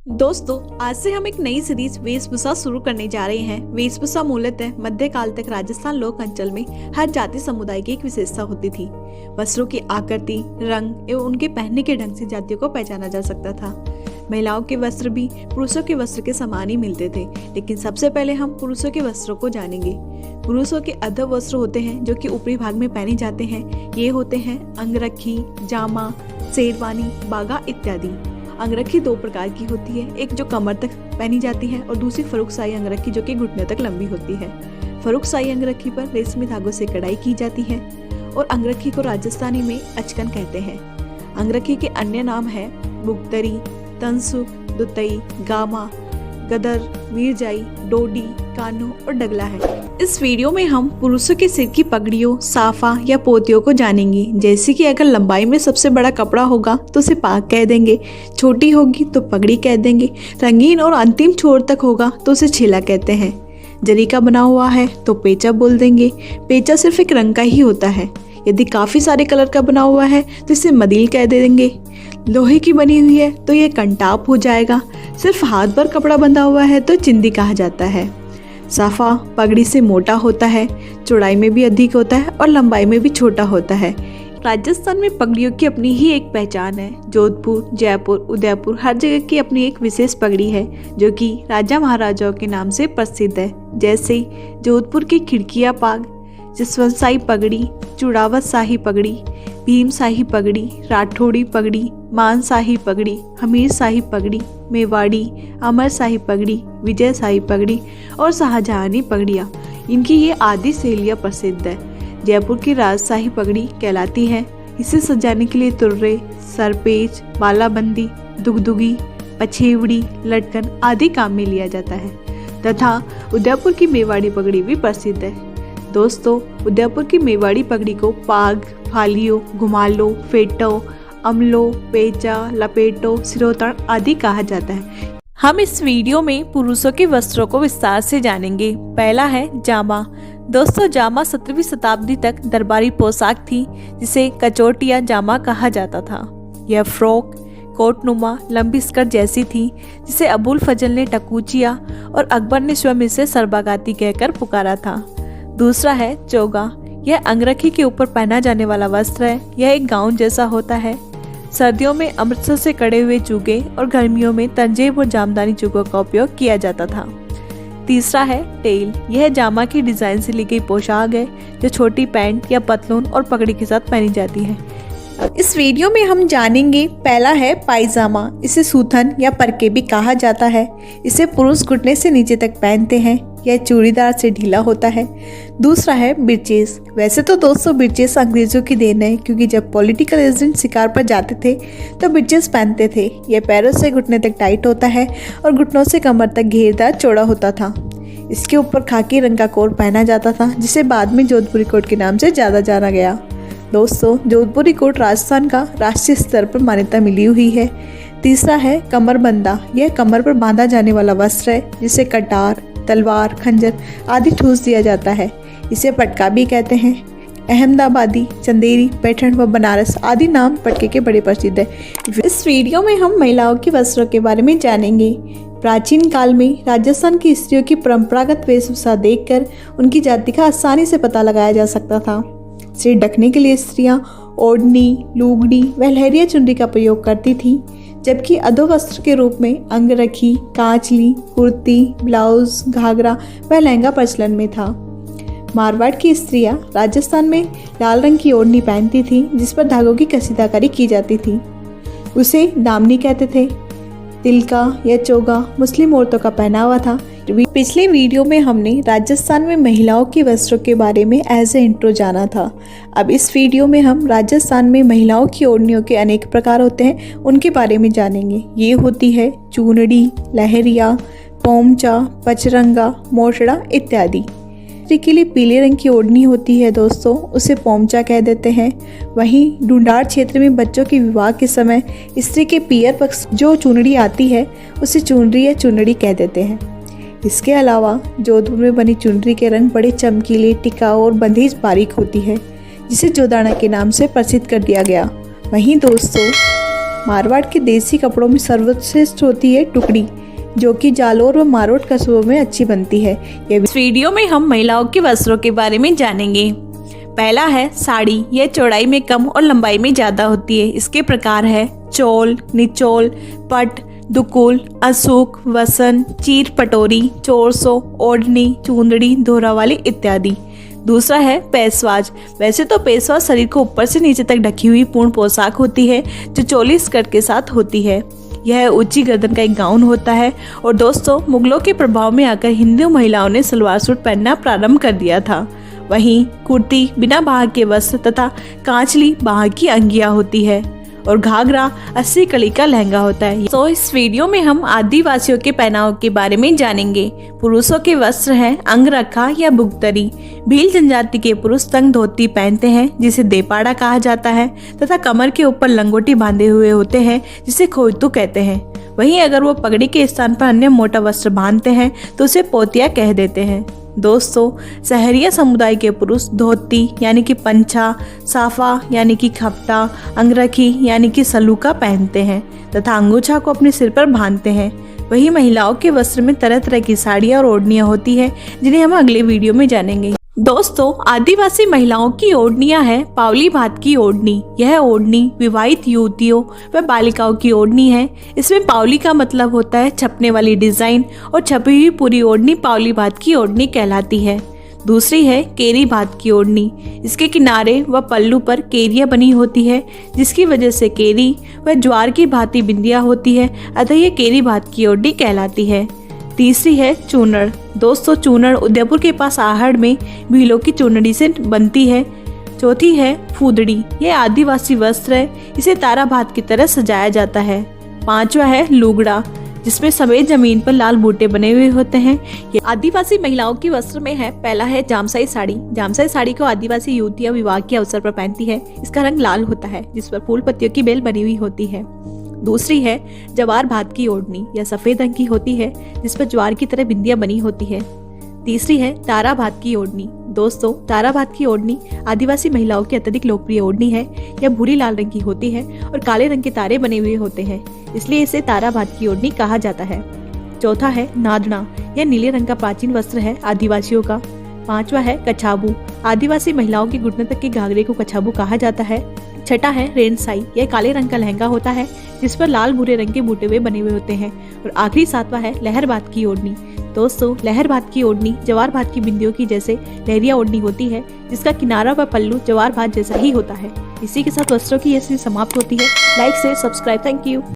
दोस्तों, आज से हम एक नई सीरीज वेशभूषा शुरू करने जा रहे हैं। वेशभूषा मूलतः मध्यकाल तक राजस्थान लोक अंचल में हर जाति समुदाय की एक विशेषता होती थी। वस्त्रों की आकृति, रंग एवं उनके पहनने के ढंग से जातियों को पहचाना जा सकता था। महिलाओं के वस्त्र भी पुरुषों के वस्त्र के समान ही मिलते थे, लेकिन सबसे पहले हम पुरुषों के वस्त्रों को जानेंगे। पुरुषों के अर्ध वस्त्र होते हैं जो कि ऊपरी भाग में पहने जाते हैं। ये होते हैं अंगरखी, जामा, शेरवानी, बागा इत्यादि। अंगरखी दो प्रकार की होती है, एक जो कमर तक पहनी जाती है और दूसरी फर्रुखशाही अंगरखी जो कि घुटने तक लंबी होती है। फर्रुखशाही अंगरखी पर रेशमी धागों से कढ़ाई की जाती है और अंगरखी को राजस्थानी में अचकन कहते हैं। अंगरखी के अन्य नाम है बुगतरी, तनसुक, दुतई, गामा, गदर, मीरजाई, डोडी, कानो और डगला है। इस वीडियो में हम पुरुषों के सिर की पगड़ियों, साफा या पोतियों को जानेंगे। जैसे कि अगर लंबाई में सबसे बड़ा कपड़ा होगा तो उसे पाग कह देंगे, छोटी होगी तो पगड़ी कह देंगे, रंगीन और अंतिम छोर तक होगा तो उसे छेला कहते हैं। जरी का बना हुआ है तो पेचा बोल देंगे। पेचा सिर्फ एक रंग का ही होता है। यदि काफी सारे कलर का बना हुआ है तो इसे मदील कह देंगे। लोहे की बनी हुई है तो यह कंटाप हो जाएगा। सिर्फ हाथ भर कपड़ा बंधा हुआ है तो चिंदी कहा जाता है। साफा पगड़ी से मोटा होता है, चौड़ाई में भी अधिक होता है और लंबाई में भी छोटा होता है। राजस्थान में पगड़ियों की अपनी ही एक पहचान है। जोधपुर, जयपुर, उदयपुर हर जगह की अपनी एक विशेष पगड़ी है जो कि राजा महाराजाओं के नाम से प्रसिद्ध है। जैसे जोधपुर की खिड़किया पाग, जसवंत शाही पगड़ी, चुड़ावत शाही पगड़ी, भीम शाही पगड़ी, राठौड़ी पगड़ी, मान शाही पगड़ी, हमीर शाही पगड़ी, मेवाड़ी, अमर शाही पगड़ी, विजय शाही पगड़ी और शाहजहानी पगड़ियाँ, इनकी ये आदि शैलियाँ प्रसिद्ध है। जयपुर की राजशाही पगड़ी कहलाती है। इसे सजाने के लिए तुर्रे, सरपेच, बालाबंदी, दुगदुगी, पछेवड़ी, लटकन आदि काम में लिया जाता है। तथा उदयपुर की मेवाड़ी पगड़ी भी प्रसिद्ध है। दोस्तों, उदयपुर की मेवाड़ी पगड़ी को पाग, फालियो, घुमालो, फेटो, अमलो, पेचा, लपेटो, सिरोतण आदि कहा जाता है। हम इस वीडियो में पुरुषों के वस्त्रों को विस्तार से जानेंगे। पहला है जामा। दोस्तों, जामा 17वीं शताब्दी तक दरबारी पोशाक थी जिसे कचोटिया जामा कहा जाता था। यह फ्रॉक, कोटनुमा, लंबी स्कर्ट जैसी थी जिसे अबुल फजल ने टकूचिया और अकबर ने स्वयं इसे सरबागाती कहकर पुकारा था। दूसरा है चोगा। यह अंगरखी के ऊपर पहना जाने वाला वस्त्र है। यह एक गाउन जैसा होता है। सर्दियों में अमृतसर से कड़े हुए चूगे और गर्मियों में तंजेब और जामदानी चूगों का उपयोग किया जाता था। तीसरा है टेल। यह जामा की डिजाइन से ली गई पोशाक है जो छोटी पैंट या पतलून और पगड़ी के साथ पहनी जाती है। इस वीडियो में हम जानेंगे, पहला है पायजामा। इसे सूथन या परके भी कहा जाता है। इसे पुरुष घुटने से नीचे तक पहनते हैं। यह चूड़ीदार से ढीला होता है। दूसरा है बिरचेस। वैसे तो दोस्तों बिरचेस अंग्रेजों की देन है, क्योंकि जब पॉलिटिकल एजेंट शिकार पर जाते थे तो बिरचेस पहनते थे। यह पैरों से घुटने तक टाइट होता है और घुटनों से कमर तक घेरदार चौड़ा होता था। इसके ऊपर खाकी रंग का कोट पहना जाता था जिसे बाद में जोधपुरी कोट के नाम से ज़्यादा जाना गया। दोस्तों, जोधपुरी कोट राजस्थान का राष्ट्रीय स्तर पर मान्यता मिली हुई है। तीसरा है कमरबंदा। यह कमर पर बांधा जाने वाला वस्त्र है जिसे कटार, तलवार, खंजर आदि ठूस दिया जाता है। इसे पटका भी कहते हैं। अहमदाबादी, चंदेरी, पैठण व बनारस आदि नाम पटके के बड़े प्रसिद्ध है। इस वीडियो में हम महिलाओं के वस्त्रों के बारे में जानेंगे। प्राचीन काल में राजस्थान की स्त्रियों की परंपरागत वेशभूषा देखकर उनकी जाति का आसानी से पता लगाया जा सकता था। सिर ढकने के लिए स्त्रियां ओढ़नी, लुगड़ी व लहरिया चुनरी का प्रयोग करती थीं, जबकि अधोवस्त्र के रूप में अंगरखी, कांचली, कुर्ती, ब्लाउज, घाघरा व लहंगा प्रचलन में था। मारवाड़ की स्त्रियां राजस्थान में लाल रंग की ओढ़नी पहनती थीं जिस पर धागों की कसीदाकारी की जाती थी। उसे दामनी कहते थे। तिलका या चोगा मुस्लिम औरतों का पहनावा था। पिछले वीडियो में हमने राजस्थान में महिलाओं के वस्त्रों के बारे में एज ए इंट्रो जाना था। अब इस वीडियो में हम राजस्थान में महिलाओं की ओढ़नियों के अनेक प्रकार होते हैं, उनके बारे में जानेंगे। ये होती है चूनड़ी, लहरिया, पोमचा, पचरंगा, मोटड़ा इत्यादि। स्त्री के लिए पीले रंग की ओढ़नी होती है दोस्तों, उसे पोमचा कह देते हैं। वहीं ढूंढाड़ क्षेत्र में बच्चों के विवाह के समय स्त्री के पियर पक्ष जो चुनड़ी आती है उसे चुनरी या चुनड़ी कह देते हैं। इसके अलावा जोधपुर में बनी चुनरी के रंग बड़े चमकीले, टिकाऊ और बंधेज बारीक होती है, जिसे जोदाना के नाम से प्रसिद्ध कर दिया गया। वहीं दोस्तों मारवाड़ के देसी कपड़ों में सर्वश्रेष्ठ होती है टुकड़ी, जो कि जालोर व मारवाड़ कस्बों में अच्छी बनती है। इस वीडियो में हम महिलाओं के वस्त्रों के बारे में जानेंगे। पहला है साड़ी। यह चौड़ाई में कम और लंबाई में ज़्यादा होती है। इसके प्रकार है चोल, निचोल, पट, दुकुल, असूक, वसन, चीर पटोरी, चोरसो, ओढ़नी, चूंदड़ी, धोरावाली इत्यादि। दूसरा है पेशवाज। वैसे तो पेशवाज शरीर को ऊपर से नीचे तक ढकी हुई पूर्ण पोशाक होती है, जो चोली स्कर्ट के साथ होती है। यह ऊंची गर्दन का एक गाउन होता है। और दोस्तों, मुगलों के प्रभाव में आकर हिंदू महिलाओं ने सलवार सूट पहनना प्रारंभ कर दिया था। वहीं कुर्ती बिना बाह के वस्त्र तथा कांचली बाह की अंगिया होती है और घाघरा 80 कली का लहंगा होता है। तो इस वीडियो में हम आदिवासियों के पहनाव के बारे में जानेंगे। पुरुषों के वस्त्र हैं अंगरखा या बुगतरी। भील जनजाति के पुरुष तंग धोती पहनते हैं, जिसे देपाड़ा कहा जाता है, तथा कमर के ऊपर लंगोटी बांधे हुए होते हैं, जिसे खोइतू कहते हैं। वहीं अगर वो पगड़ी के स्थान पर अन्य मोटा वस्त्र बांधते हैं तो उसे पोतिया कह देते हैं। दोस्तों, सहरिया समुदाय के पुरुष धोती यानी कि पंछा, साफा यानी कि खपटा, अंगरखी यानी कि सलूका पहनते हैं तथा अंगूछा को अपने सिर पर बांधते हैं। वहीं महिलाओं के वस्त्र में तरह तरह की साड़ियाँ और ओढ़नियाँ होती है, जिन्हें हम अगले वीडियो में जानेंगे। दोस्तों, आदिवासी महिलाओं की ओढ़नियां है पावली भात की ओढ़नी। यह ओढ़नी विवाहित युवतियों व बालिकाओं की ओढ़नी है। इसमें पावली का मतलब होता है छपने वाली डिजाइन, और छपी हुई पूरी ओढ़नी पावली भात की ओढ़नी कहलाती है। दूसरी है केरी भात की ओढ़नी। इसके किनारे व पल्लू पर केरिया बनी होती है, जिसकी वजह से केरी व ज्वार की भांति बिंदियां होती है, अतः यह केरी भात की ओढ़नी कहलाती है। तीसरी है चूनड़। दोस्तों, चूनड़ उदयपुर के पास आहड़ में भीलों की चूनड़ी से बनती है। चौथी है फूदड़ी। यह आदिवासी वस्त्र है, इसे तारा भात की तरह सजाया जाता है। पांचवा है लुगड़ा, जिसमें सफेद जमीन पर लाल बूटे बने हुए होते हैं। ये आदिवासी महिलाओं के वस्त्र में है। पहला है जामसाई साड़ी। जामसाई साड़ी को आदिवासी युवतियां विवाह के अवसर पर पहनती है। इसका रंग लाल होता है, जिस पर फूल पत्तियों की बेल बनी हुई होती है। दूसरी है जवार भात की ओढ़नी। यह सफेद रंग की होती है, जिस पर ज्वार की तरह बिंदियां बनी होती है। तीसरी है तारा भात की ओढ़नी। दोस्तों, तारा भात की ओढ़नी आदिवासी महिलाओं की अत्यधिक लोकप्रिय ओढ़नी है। यह भूरी लाल रंग की होती है और काले रंग के तारे बने हुए होते हैं, इसलिए इसे तारा भात की ओढ़नी कहा जाता है। चौथा है नादना। यह नीले रंग का प्राचीन वस्त्र है आदिवासियों का। पांचवा है कछाबू। आदिवासी महिलाओं के घुटने तक के घाघरे को कछाबू कहा जाता है। छठा है रेणसाई। यह काले रंग का लहंगा होता है, जिस पर लाल भूरे रंग के बूटे हुए बने हुए होते हैं। और आखिरी सातवां है लहर भात की ओढ़नी। दोस्तों, लहर भात की ओढ़नी जवार भात की बिंदियों की जैसे लहरिया ओढ़नी होती है, जिसका किनारा व पल्लू जवार भात जैसा ही होता है। इसी के साथ वस्त्रों की ये सीरीज समाप्त होती है। लाइक से सब्सक्राइब। Thank you.